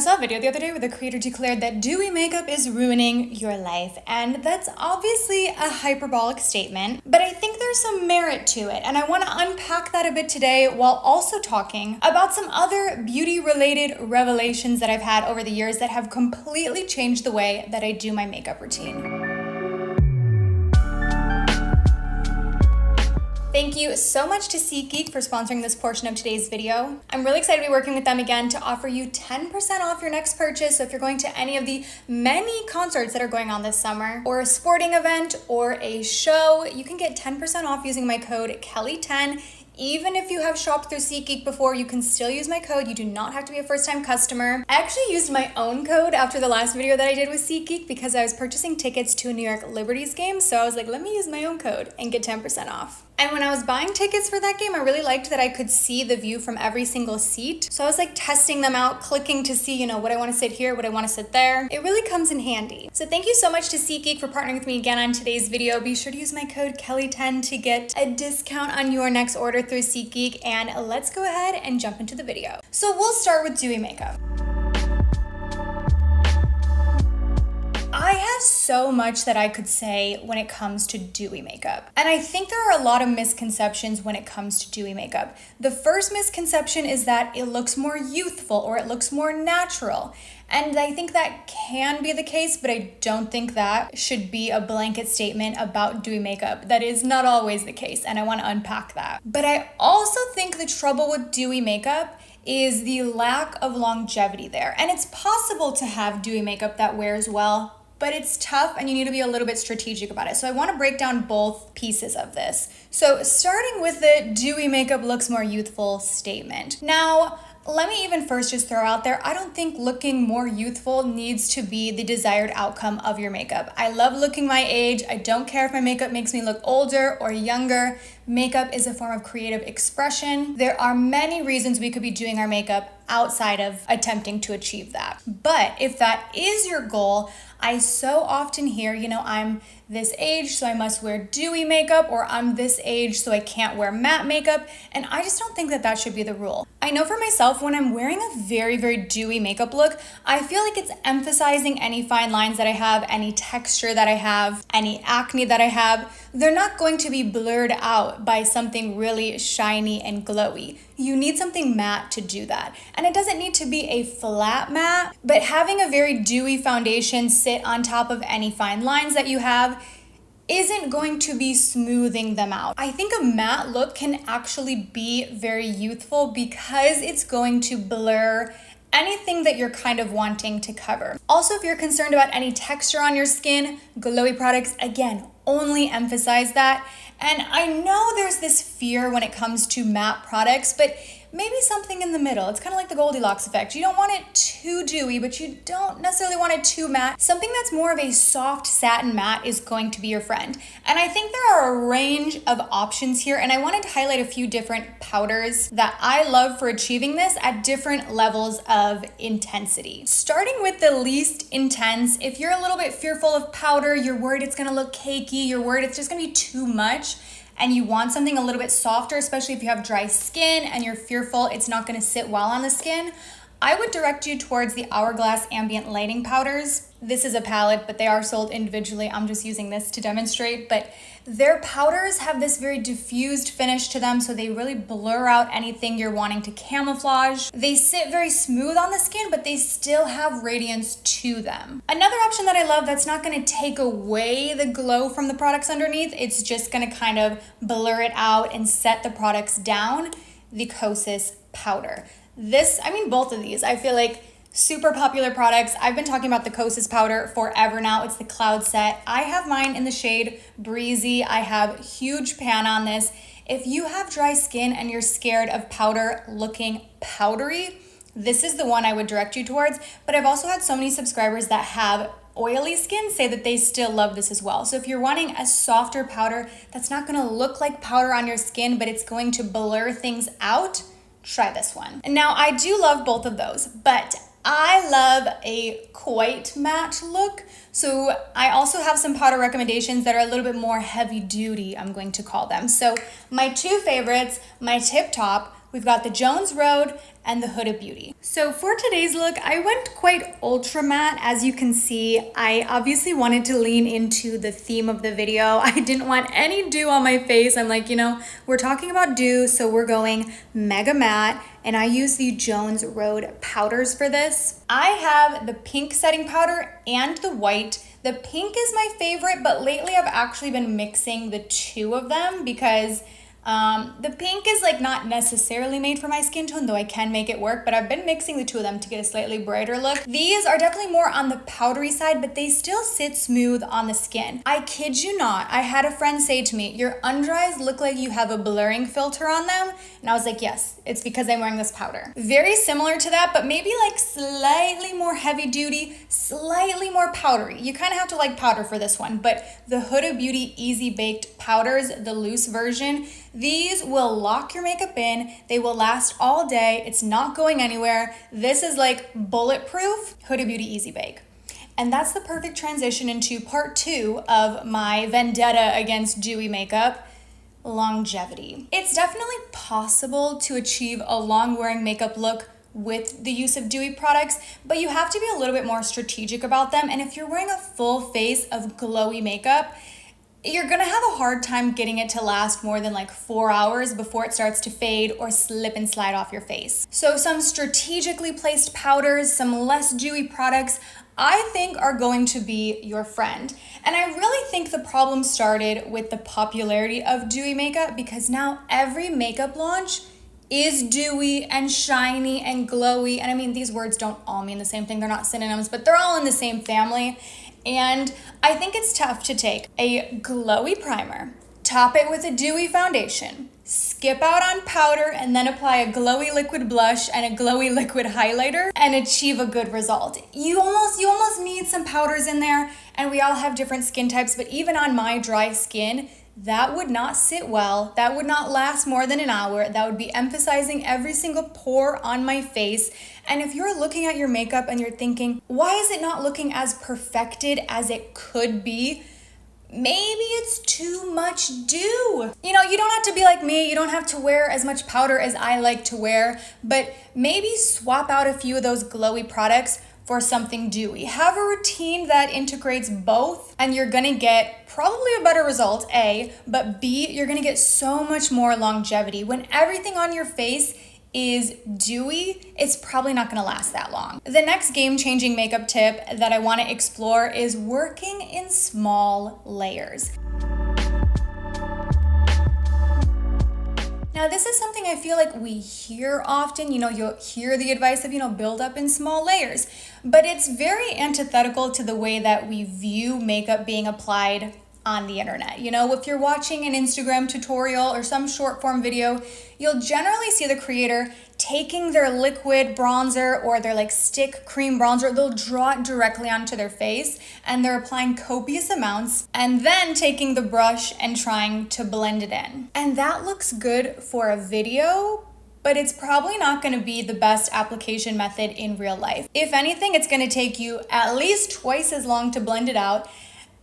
I saw a video the other day where the creator declared that dewy makeup is ruining your life, and that's obviously a hyperbolic statement, but I think there's some merit to it, and I want to unpack that a bit today while also talking about some other beauty-related revelations that I've had over the years that have completely changed the way that I do my makeup routine. Thank you so much to SeatGeek for sponsoring this portion of today's video. I'm really excited to be working with them again to offer you 10% off your next purchase. So if you're going to any of the many concerts that are going on this summer, or a sporting event, or a show, you can get 10% off using my code Kelly10. Even if you have shopped through SeatGeek before, you can still use my code. You do not have to be a first-time customer. I actually used my own code after the last video that I did with SeatGeek because I was purchasing tickets to a New York Liberties game. So I was like, let me use my own code and get 10% off. And when I was buying tickets for that game, I really liked that I could see the view from every single seat. So I was like testing them out, clicking to see, what I want to sit here, what I want to sit there. It really comes in handy. So thank you so much to SeatGeek for partnering with me again on today's video. Be sure to use my code Kelly10 to get a discount on your next order through SeatGeek. And let's go ahead and jump into the video. So we'll start with dewy makeup. I have so much that I could say when it comes to dewy makeup. And I think there are a lot of misconceptions when it comes to dewy makeup. The first misconception is that it looks more youthful or it looks more natural. And I think that can be the case, but I don't think that should be a blanket statement about dewy makeup. That is not always the case, and I want to unpack that. But I also think the trouble with dewy makeup is the lack of longevity there. And it's possible to have dewy makeup that wears well, but it's tough and you need to be a little bit strategic about it. So I want to break down both pieces of this. So starting with the dewy makeup looks more youthful statement. Now, let me even first just throw out there, I don't think looking more youthful needs to be the desired outcome of your makeup. I love looking my age. I don't care if my makeup makes me look older or younger. Makeup is a form of creative expression. There are many reasons we could be doing our makeup outside of attempting to achieve that. But if that is your goal, I so often hear, I'm this age, so I must wear dewy makeup, or I'm this age, so I can't wear matte makeup. And I just don't think that that should be the rule. I know for myself, when I'm wearing a very, very dewy makeup look, I feel like it's emphasizing any fine lines that I have, any texture that I have, any acne that I have. They're not going to be blurred out by something really shiny and glowy. You need something matte to do that. And it doesn't need to be a flat matte, but having a very dewy foundation sit on top of any fine lines that you have isn't going to be smoothing them out. I think a matte look can actually be very youthful because it's going to blur anything that you're kind of wanting to cover. Also, if you're concerned about any texture on your skin, glowy products, again, only emphasize that. And I know there's this fear when it comes to matte products, but maybe something in the middle. It's kind of like the Goldilocks effect. You don't want it too dewy, but you don't necessarily want it too matte. Something that's more of a soft satin matte is going to be your friend. And I think there are a range of options here, and I wanted to highlight a few different powders that I love for achieving this at different levels of intensity. Starting with the least intense, if you're a little bit fearful of powder, you're worried it's gonna look cakey, you're worried it's just gonna be too much, and you want something a little bit softer, especially if you have dry skin and you're fearful it's not gonna sit well on the skin, I would direct you towards the Hourglass Ambient Lighting Powders. This is a palette, but they are sold individually. I'm just using this to demonstrate, but their powders have this very diffused finish to them, so they really blur out anything you're wanting to camouflage. They sit very smooth on the skin, but they still have radiance to them. Another option that I love that's not gonna take away the glow from the products underneath, it's just gonna kind of blur it out and set the products down, the Kosas powder. Both of these, I feel like super popular products. I've been talking about the Kosas powder forever now. It's the Cloud Set. I have mine in the shade Breezy. I have huge pan on this. If you have dry skin and you're scared of powder looking powdery, this is the one I would direct you towards. But I've also had so many subscribers that have oily skin say that they still love this as well. So if you're wanting a softer powder that's not gonna look like powder on your skin, but it's going to blur things out, try this one. And now I do love both of those, but I love a quite matte look. So I also have some powder recommendations that are a little bit more heavy duty, I'm going to call them. So my two favorites, my tip top, we've got the Jones Road and the Huda Beauty. So for today's look, I went quite ultra matte. As you can see, I obviously wanted to lean into the theme of the video. I didn't want any dew on my face. I'm like, we're talking about dew, so we're going mega matte, and I use the Jones Road powders for this. I have the pink setting powder and the white. The pink is my favorite, but lately I've actually been mixing the two of them because the pink is like not necessarily made for my skin tone, though I can make it work, but I've been mixing the two of them to get a slightly brighter look. These are definitely more on the powdery side, but they still sit smooth on the skin. I kid you not, I had a friend say to me, your under eyes look like you have a blurring filter on them. And I was like, yes, it's because I'm wearing this powder. Very similar to that, but maybe like slightly more heavy duty, slightly more powdery. You kind of have to like powder for this one, but the Huda Beauty Easy Baked powders, the loose version, these will lock your makeup in. They will last all day. It's not going anywhere. This is like bulletproof Huda Beauty Easy Bake. And that's the perfect transition into part 2 of my vendetta against dewy makeup, longevity. It's definitely possible to achieve a long wearing makeup look with the use of dewy products, but you have to be a little bit more strategic about them. And if you're wearing a full face of glowy makeup, you're gonna have a hard time getting it to last more than like 4 hours before it starts to fade or slip and slide off your face. So some strategically placed powders, some less dewy products, I think are going to be your friend. And I really think the problem started with the popularity of dewy makeup because now every makeup launch is dewy and shiny and glowy. And I mean, these words don't all mean the same thing. They're not synonyms, but they're all in the same family. And I think it's tough to take a glowy primer, top it with a dewy foundation, skip out on powder, and then apply a glowy liquid blush and a glowy liquid highlighter and achieve a good result. You almost need some powders in there, and we all have different skin types, but even on my dry skin, that would not sit well. That would not last more than an hour. That would be emphasizing every single pore on my face. And if you're looking at your makeup and you're thinking, why is it not looking as perfected as it could be? Maybe it's too much dew. You don't have to be like me. You don't have to wear as much powder as I like to wear, but maybe swap out a few of those glowy products for something dewy. Have a routine that integrates both, and you're gonna get probably a better result, A, but B, you're gonna get so much more longevity. When everything on your face is dewy, it's probably not gonna last that long. The next game-changing makeup tip that I wanna explore is working in small layers. Now, this is something I feel like we hear often. You'll hear the advice of, build up in small layers, but it's very antithetical to the way that we view makeup being applied on the internet. If you're watching an Instagram tutorial or some short form video, you'll generally see the creator taking their liquid bronzer or their like stick cream bronzer, they'll draw it directly onto their face and they're applying copious amounts and then taking the brush and trying to blend it in. And that looks good for a video, but it's probably not gonna be the best application method in real life. If anything, it's gonna take you at least twice as long to blend it out,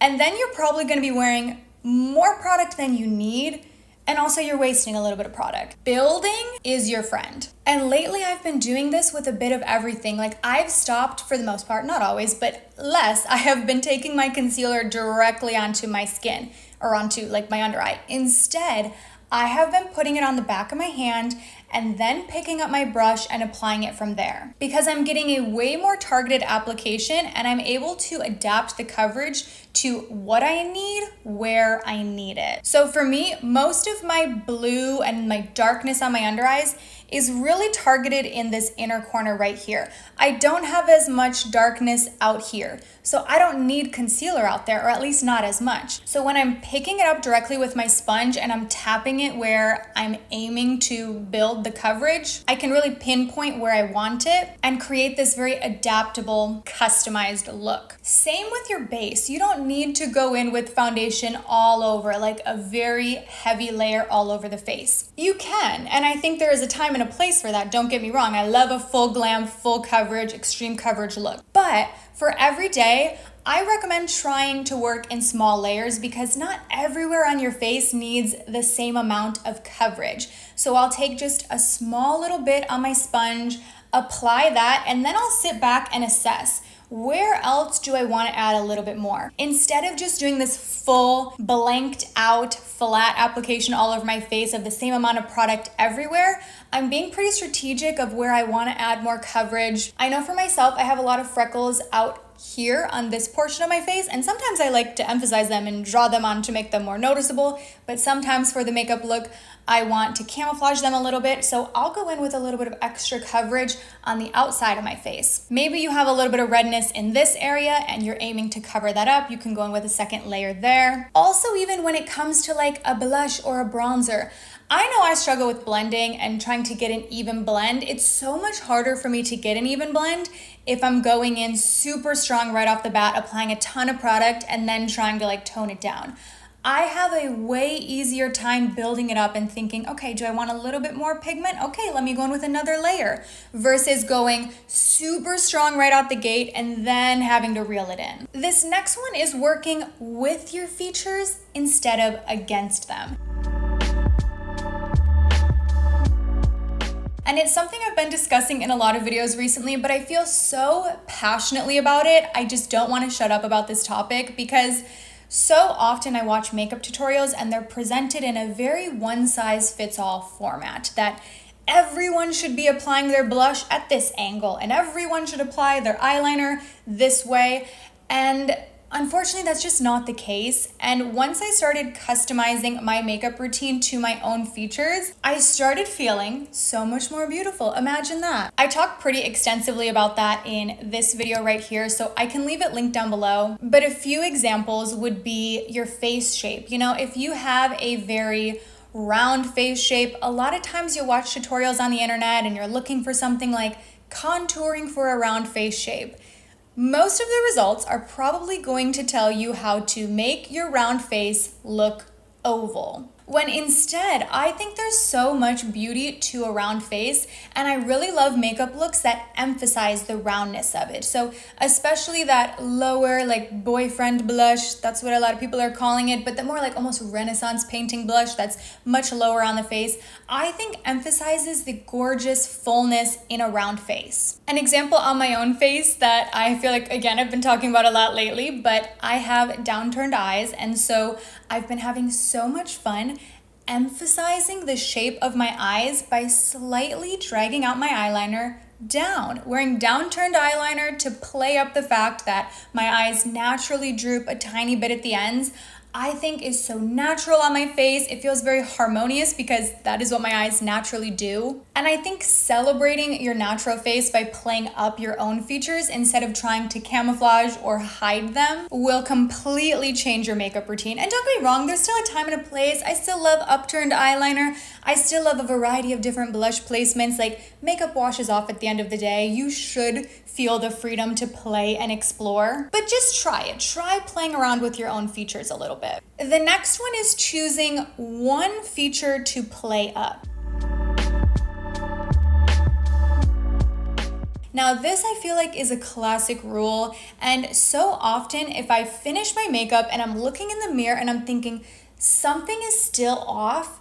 and then you're probably gonna be wearing more product than you need, and also you're wasting a little bit of product. Building is your friend. And lately I've been doing this with a bit of everything. Like I've stopped, for the most part, not always, but less, I have been taking my concealer directly onto my skin or onto like my under eye. Instead, I have been putting it on the back of my hand and then picking up my brush and applying it from there, because I'm getting a way more targeted application and I'm able to adapt the coverage to what I need, where I need it. So for me, most of my blue and my darkness on my under eyes is really targeted in this inner corner right here. I don't have as much darkness out here, so I don't need concealer out there, or at least not as much. So when I'm picking it up directly with my sponge and I'm tapping it where I'm aiming to build the coverage, I can really pinpoint where I want it and create this very adaptable, customized look. Same with your base. You don't need to go in with foundation all over, like a very heavy layer all over the face. You can, and I think there is a time and a place for that. Don't get me wrong. I love a full glam, full coverage, extreme coverage look. But for every day, I recommend trying to work in small layers because not everywhere on your face needs the same amount of coverage. So I'll take just a small little bit on my sponge, apply that, and then I'll sit back and assess. Where else do I want to add a little bit more? Instead of just doing this full blanked out flat application all over my face of the same amount of product everywhere, I'm being pretty strategic of where I want to add more coverage. I know for myself, I have a lot of freckles out here on this portion of my face, and sometimes I like to emphasize them and draw them on to make them more noticeable, but sometimes for the makeup look, I want to camouflage them a little bit, so I'll go in with a little bit of extra coverage on the outside of my face. Maybe you have a little bit of redness in this area and you're aiming to cover that up, you can go in with a second layer there. Also, even when it comes to like a blush or a bronzer, I know I struggle with blending and trying to get an even blend. It's so much harder for me to get an even blend if I'm going in super strong right off the bat, applying a ton of product and then trying to like tone it down. I have a way easier time building it up and thinking, okay, do I want a little bit more pigment? Okay, let me go in with another layer, versus going super strong right out the gate and then having to reel it in. This next one is working with your features instead of against them. And it's something I've been discussing in a lot of videos recently, but I feel so passionately about it. I just don't want to shut up about this topic because so often I watch makeup tutorials and they're presented in a very one-size-fits-all format that everyone should be applying their blush at this angle and everyone should apply their eyeliner this way. And unfortunately, that's just not the case. And once I started customizing my makeup routine to my own features, I started feeling so much more beautiful. Imagine that. I talk pretty extensively about that in this video right here, so I can leave it linked down below. But a few examples would be your face shape. You know, if you have a very round face shape, a lot of times you'll watch tutorials on the internet and you're looking for something like contouring for a round face shape. Most of the results are probably going to tell you how to make your round face look oval. When instead, I think there's so much beauty to a round face, and I really love makeup looks that emphasize the roundness of it. So especially that lower like boyfriend blush, that's what a lot of people are calling it, but the more like almost Renaissance painting blush that's much lower on the face, I think emphasizes the gorgeous fullness in a round face. An example on my own face that I feel like, again, I've been talking about a lot lately, but I have downturned eyes, and so I've been having so much fun emphasizing the shape of my eyes by slightly dragging out my eyeliner down, wearing downturned eyeliner to play up the fact that my eyes naturally droop a tiny bit at the ends. I think is so natural on my face. It feels very harmonious because that is what my eyes naturally do. And I think celebrating your natural face by playing up your own features instead of trying to camouflage or hide them will completely change your makeup routine. And don't get me wrong, there's still a time and a place. I still love upturned eyeliner. I still love a variety of different blush placements. Like, makeup washes off at the end of the day. You should feel the freedom to play and explore, but just try it. Try playing around with your own features a little bit. The next one is choosing one feature to play up. Now this I feel like is a classic rule, and so often if I finish my makeup and I'm looking in the mirror and I'm thinking something is still off,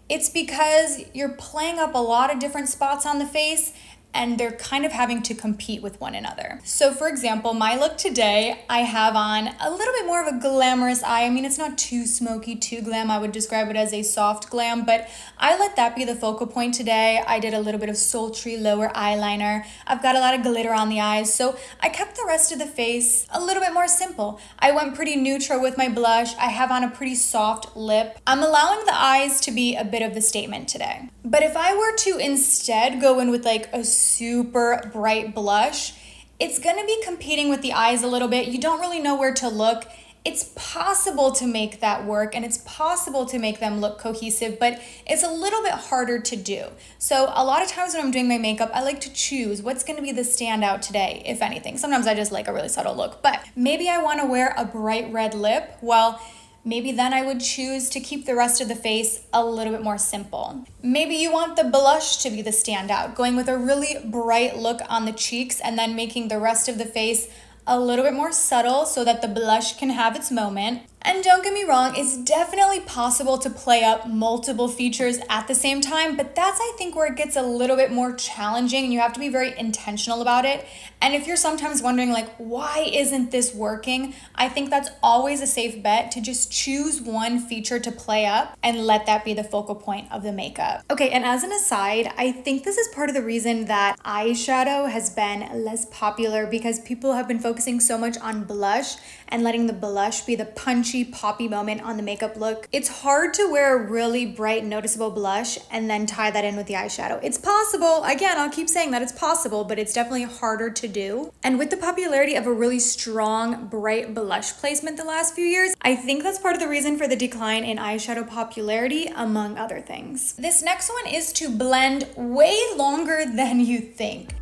it's because you're playing up a lot of different spots on the face and they're kind of having to compete with one another. So for example, my look today, I have on a little bit more of a glamorous eye. I mean, it's not too smoky, too glam. I would describe it as a soft glam, but I let that be the focal point today. I did a little bit of sultry lower eyeliner. I've got a lot of glitter on the eyes, so I kept the rest of the face a little bit more simple. I went pretty neutral with my blush. I have on a pretty soft lip. I'm allowing the eyes to be a bit of the statement today. But if I were to instead go in with like a super bright blush, it's gonna be competing with the eyes a little bit. You don't really know where to look. It's possible to make that work and it's possible to make them look cohesive, but it's a little bit harder to do. So a lot of times when I'm doing my makeup, I like to choose what's gonna be the standout today, if anything. Sometimes I just like a really subtle look, but maybe I wanna wear a bright red lip. Well, maybe then I would choose to keep the rest of the face a little bit more simple. Maybe you want the blush to be the standout, going with a really bright look on the cheeks and then making the rest of the face a little bit more subtle so that the blush can have its moment. And don't get me wrong, it's definitely possible to play up multiple features at the same time, but that's, I think, where it gets a little bit more challenging and you have to be very intentional about it. And if you're sometimes wondering like, why isn't this working? I think that's always a safe bet to just choose one feature to play up and let that be the focal point of the makeup. Okay, and as an aside, I think this is part of the reason that eyeshadow has been less popular, because people have been focusing so much on blush and letting the blush be the punchy, poppy moment on the makeup look. It's hard to wear a really bright, noticeable blush and then tie that in with the eyeshadow. It's possible. Again, I'll keep saying that it's possible, but it's definitely harder to do. And with the popularity of a really strong, bright blush placement the last few years, I think that's part of the reason for the decline in eyeshadow popularity, among other things. This next one is to blend way longer than you think.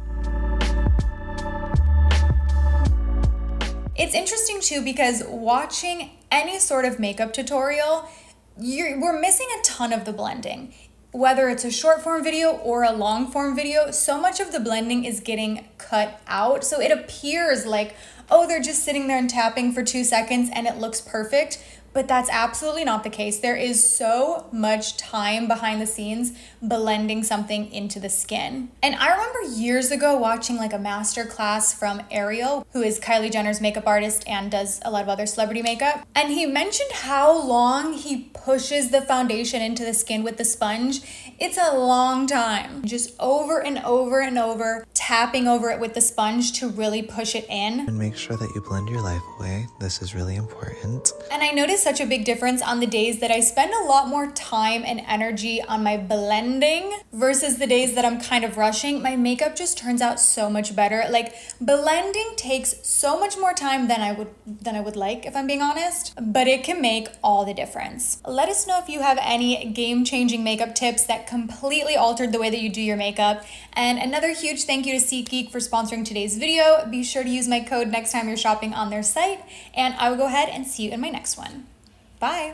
It's interesting too, because watching any sort of makeup tutorial, we're missing a ton of the blending. Whether it's a short form video or a long form video, so much of the blending is getting cut out. So it appears like, oh, they're just sitting there and tapping for 2 seconds and it looks perfect. But that's absolutely not the case. There is so much time behind the scenes blending something into the skin. And I remember years ago watching like a master class from Ariel, who is Kylie Jenner's makeup artist and does a lot of other celebrity makeup. And he mentioned how long he pushes the foundation into the skin with the sponge. It's a long time. Just over and over and over, tapping over it with the sponge to really push it in. And make sure that you blend your life away. This is really important. And I noticed such a big difference on the days that I spend a lot more time and energy on my blending versus the days that I'm kind of rushing. My makeup just turns out so much better. Like, blending takes so much more time than I would like, if I'm being honest, but it can make all the difference. Let us know if you have any game-changing makeup tips that completely altered the way that you do your makeup. And another huge thank you to SeatGeek for sponsoring today's video. Be sure to use my code next time you're shopping on their site, and I will go ahead and see you in my next one. Bye.